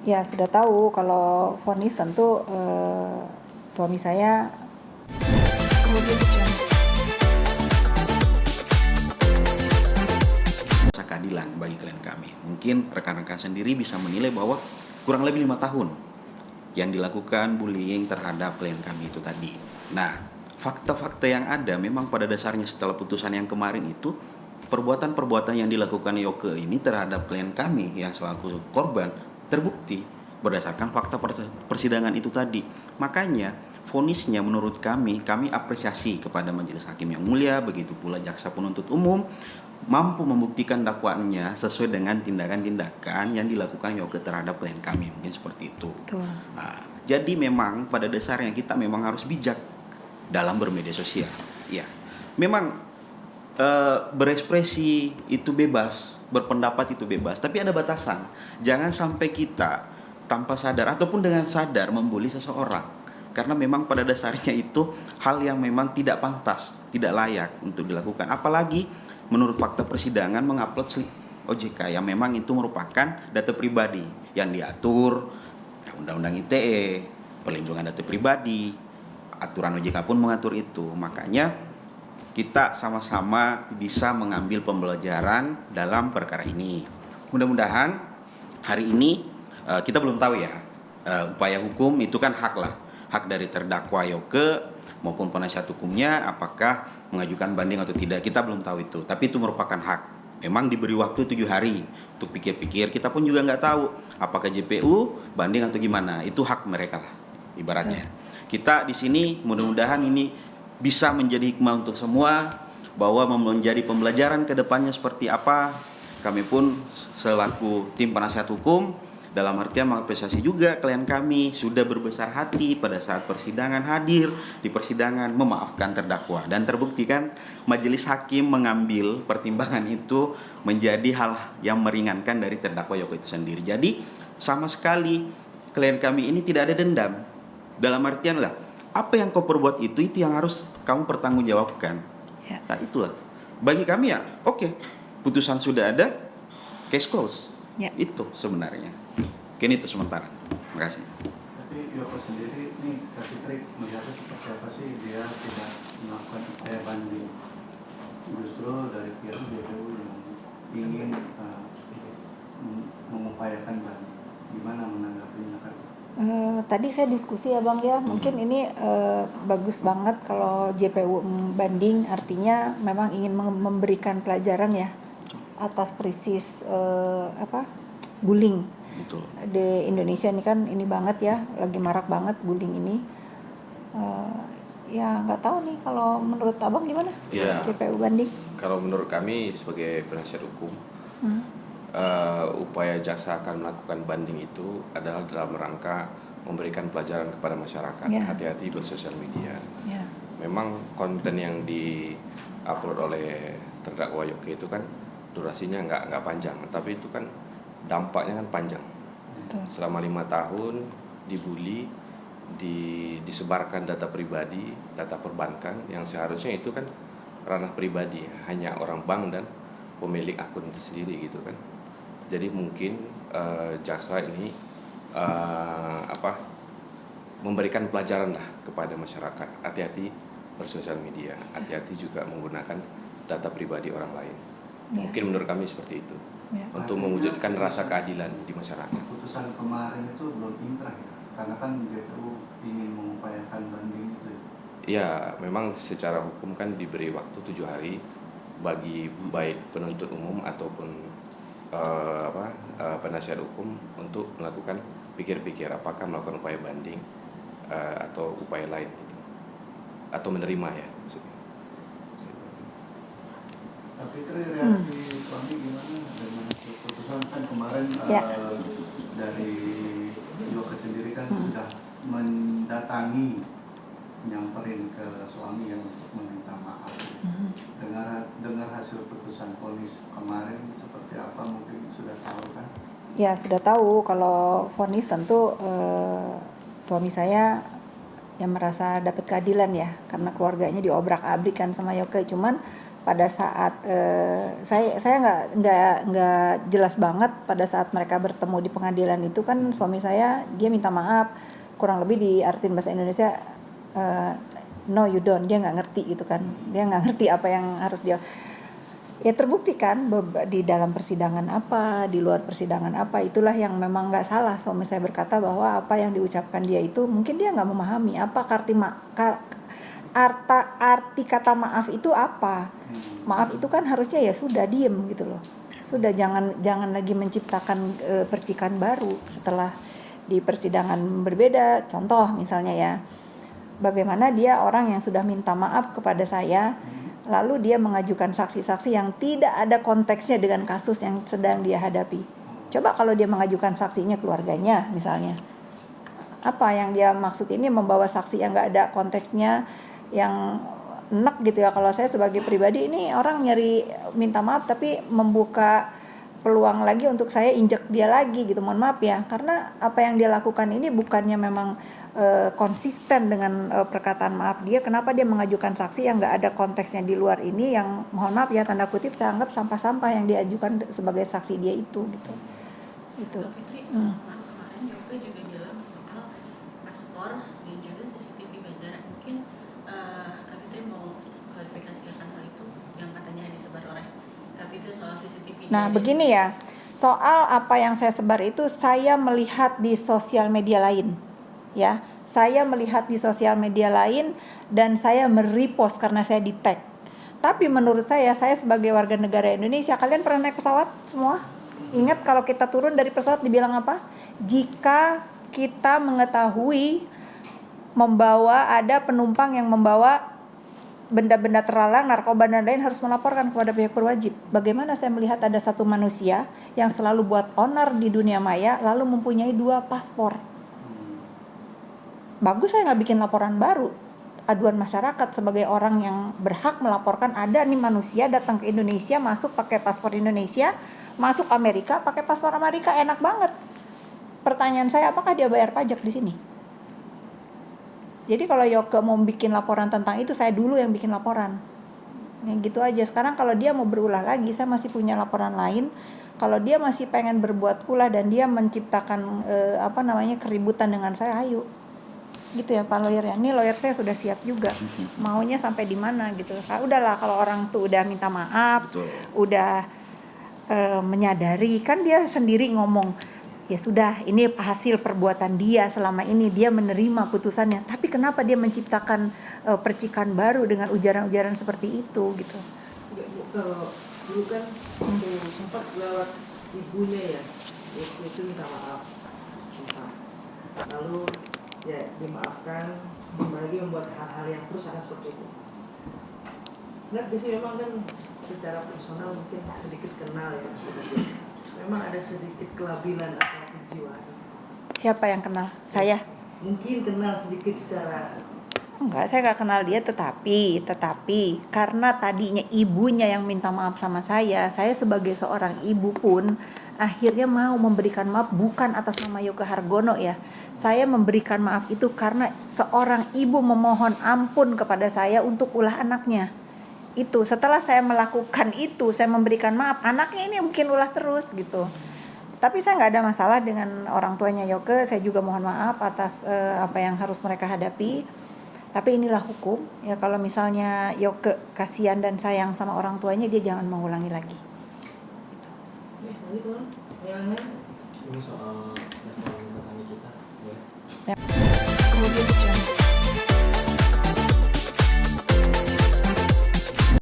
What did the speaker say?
Ya, sudah tahu kalau vonis tentu suami saya Rasa keadilan bagi klien kami. Mungkin rekan-rekan sendiri bisa menilai bahwa kurang lebih 5 tahun yang dilakukan bullying terhadap klien kami itu tadi. Nah, fakta-fakta yang ada memang pada dasarnya setelah putusan yang kemarin itu, perbuatan-perbuatan yang dilakukan Yoke ini terhadap klien kami yang selaku korban terbukti berdasarkan fakta persidangan itu tadi. Makanya vonisnya menurut kami apresiasi kepada majelis hakim yang mulia, begitu pula jaksa penuntut umum mampu membuktikan dakwaannya sesuai dengan tindakan-tindakan yang dilakukan Yoke terhadap klien kami, mungkin seperti itu. Betul. Nah, jadi memang pada dasarnya kita memang harus bijak dalam bermedia sosial. Ya, memang berekspresi itu bebas, berpendapat itu bebas, tapi ada batasan. Jangan sampai kita tanpa sadar ataupun dengan sadar membuli seseorang, karena memang pada dasarnya itu hal yang memang tidak pantas, tidak layak untuk dilakukan. Apalagi menurut fakta persidangan mengupload slip OJK yang memang itu merupakan data pribadi yang diatur Undang-Undang ITE, perlindungan data pribadi, aturan OJK pun mengatur itu. Makanya kita sama-sama bisa mengambil pembelajaran dalam perkara ini. Mudah-mudahan hari ini kita belum tahu ya, upaya hukum itu kan hak dari terdakwa Yoke maupun penasihat hukumnya apakah mengajukan banding atau tidak, kita belum tahu itu, tapi itu merupakan hak. Memang diberi waktu 7 hari untuk pikir-pikir, kita pun juga nggak tahu apakah JPU banding atau gimana, itu hak mereka lah ibaratnya. Kita di sini mudah-mudahan ini bisa menjadi hikmah untuk semua, bahwa menjadi pembelajaran ke depannya seperti apa. Kami pun selaku tim penasihat hukum dalam artian mengapresiasi juga klien kami sudah berbesar hati pada saat persidangan hadir di persidangan memaafkan terdakwa, dan terbukti kan majelis hakim mengambil pertimbangan itu menjadi hal yang meringankan dari terdakwa Yoke itu sendiri. Jadi sama sekali klien kami ini tidak ada dendam, dalam artian lah apa yang kau perbuat itu yang harus kamu pertanggungjawabkan. Ya. Nah itulah bagi kami ya oke, putusan sudah ada, case close. Ya. Itu sebenarnya. Mungkin itu sementara. Terima kasih. Tapi Yoko sendiri nih, kasih trik melihatnya seperti apa sih dia tidak melakukan upaya banding, justru dari pihak JPU yang ingin mengupayakan banding. Gimana menanggapinya kan? Tadi saya diskusi ya Bang ya, mungkin ini bagus banget kalau JPU banding, artinya memang ingin memberikan pelajaran ya atas krisis bullying. Betul. Di Indonesia ini kan ini banget ya, lagi marak banget bullying ini. Ya nggak tahu nih kalau menurut Abang gimana? Ya. JPU banding? Kalau menurut kami sebagai penasihat hukum, upaya jaksa akan melakukan banding itu adalah dalam rangka memberikan pelajaran kepada masyarakat. Ya. Hati-hati bersosial media. Ya. Memang konten yang di-upload oleh terdakwa Yoke itu kan durasinya nggak panjang, tapi itu kan dampaknya kan panjang. Betul. Selama 5 tahun dibully, disebarkan data pribadi, data perbankan yang seharusnya itu kan ranah pribadi, hanya orang bank dan pemilik akun itu sendiri gitu kan. Jadi mungkin jaksa ini memberikan pelajaran lah kepada masyarakat, hati-hati bersosial media, hati-hati juga menggunakan data pribadi orang lain. Ya. Mungkin menurut kami seperti itu, Ya. untuk mewujudkan rasa keadilan di masyarakat. Putusan kemarin itu belum inkrah ya, karena kan JPU ingin mengupayakan banding itu. Ya, memang secara hukum kan diberi waktu 7 hari bagi baik penuntut umum ataupun penasihat hukum untuk melakukan pikir-pikir apakah melakukan upaya banding atau upaya lain atau menerima ya maksudnya. Tapi itu reaksi suami gimana dengan putusan kan kemarin Ya. dari Yoke sendiri kan sudah mendatangi, nyamperin ke suami yang untuk meminta maaf. Dengar hasil putusan vonis kemarin seperti apa, mungkin sudah tahu kan? Ya sudah tahu kalau vonis tentu suami saya yang merasa dapat keadilan ya, karena keluarganya diobrak-abrik kan sama Yoke. Cuman pada saat saya nggak jelas banget pada saat mereka bertemu di pengadilan itu kan suami saya dia minta maaf kurang lebih diartin bahasa Indonesia no you don't, dia nggak ngerti gitu kan, dia nggak ngerti apa yang harus dia. Ya terbukti kan di dalam persidangan apa, di luar persidangan apa, itulah yang memang nggak salah. Suami saya berkata bahwa apa yang diucapkan dia itu mungkin dia nggak memahami apa arti kata maaf itu apa. Maaf itu kan harusnya ya sudah diem gitu loh. Sudah jangan lagi menciptakan percikan baru setelah di persidangan berbeda. Contoh misalnya ya, bagaimana dia orang yang sudah minta maaf kepada saya, lalu dia mengajukan saksi-saksi yang tidak ada konteksnya dengan kasus yang sedang dia hadapi. Coba kalau dia mengajukan saksinya keluarganya misalnya, apa yang dia maksud ini membawa saksi yang nggak ada konteksnya, yang enak gitu ya. Kalau saya sebagai pribadi ini orang nyari minta maaf tapi membuka peluang lagi untuk saya injek dia lagi gitu, mohon maaf ya, karena apa yang dia lakukan ini bukannya memang konsisten dengan perkataan maaf dia. Kenapa dia mengajukan saksi yang nggak ada konteksnya di luar ini, yang mohon maaf ya tanda kutip saya anggap sampah-sampah yang diajukan sebagai saksi dia itu gitu. Itu. Kemarin Yoga juga bilang soal paspor dan juga CCTV bandara. Mungkin Kak Fitri mau klarifikasi akan hal itu yang katanya disebar oleh Kak Fitri soal CCTV. Nah begini ya, soal apa yang saya sebar itu saya melihat di sosial media lain. Ya, saya melihat di sosial media lain dan saya merepost karena saya di tag. Tapi menurut saya sebagai warga negara Indonesia, kalian pernah naik pesawat semua? Ingat kalau kita turun dari pesawat dibilang apa? Jika kita mengetahui ada penumpang yang membawa benda-benda terlarang, narkoba dan lain, harus melaporkan kepada pihak berwajib. Bagaimana saya melihat ada satu manusia yang selalu buat onar di dunia maya lalu mempunyai 2 paspor. Bagus saya nggak bikin laporan baru, aduan masyarakat sebagai orang yang berhak melaporkan ada nih manusia datang ke Indonesia, masuk pakai paspor Indonesia, masuk Amerika pakai paspor Amerika, enak banget. Pertanyaan saya, apakah dia bayar pajak di sini? Jadi kalau Yoga mau bikin laporan tentang itu, saya dulu yang bikin laporan. Ya gitu aja. Sekarang kalau dia mau berulah lagi, saya masih punya laporan lain. Kalau dia masih pengen berbuat ulah dan dia menciptakan keributan dengan saya, ayo. Gitu ya Pak lawyer ya. Ini lawyer saya sudah siap juga. Maunya sampai di mana gitu. Udahlah kalau orang tuh udah minta maaf, Betul. udah menyadari, kan dia sendiri ngomong, ya sudah ini hasil perbuatan dia selama ini, dia menerima putusannya. Tapi kenapa dia menciptakan percikan baru dengan ujaran-ujaran seperti itu gitu. Kalau dulu kan sempat lewat ibunya ya, itu minta maaf, sempat. Lalu ya dimaafkan, kembali membuat hal-hal yang terus akan seperti itu. Benar sih, memang kan secara personal mungkin sedikit kenal ya. Memang ada sedikit kelabilan atau kejiwaan. Siapa yang kenal? Saya? Mungkin kenal sedikit secara. Enggak, saya nggak kenal dia, tetapi karena tadinya ibunya yang minta maaf sama saya sebagai seorang ibu pun akhirnya mau memberikan maaf bukan atas nama Yoga Hargono ya. Saya memberikan maaf itu karena seorang ibu memohon ampun kepada saya untuk ulah anaknya. Itu setelah saya melakukan itu, saya memberikan maaf, anaknya ini mungkin ulah terus gitu. Tapi saya nggak ada masalah dengan orang tuanya Yoga. Saya juga mohon maaf atas apa yang harus mereka hadapi. Tapi inilah hukum ya, kalau misalnya Yoga kasihan dan sayang sama orang tuanya, dia jangan mengulangi lagi. Ini soal petani kita. Ya.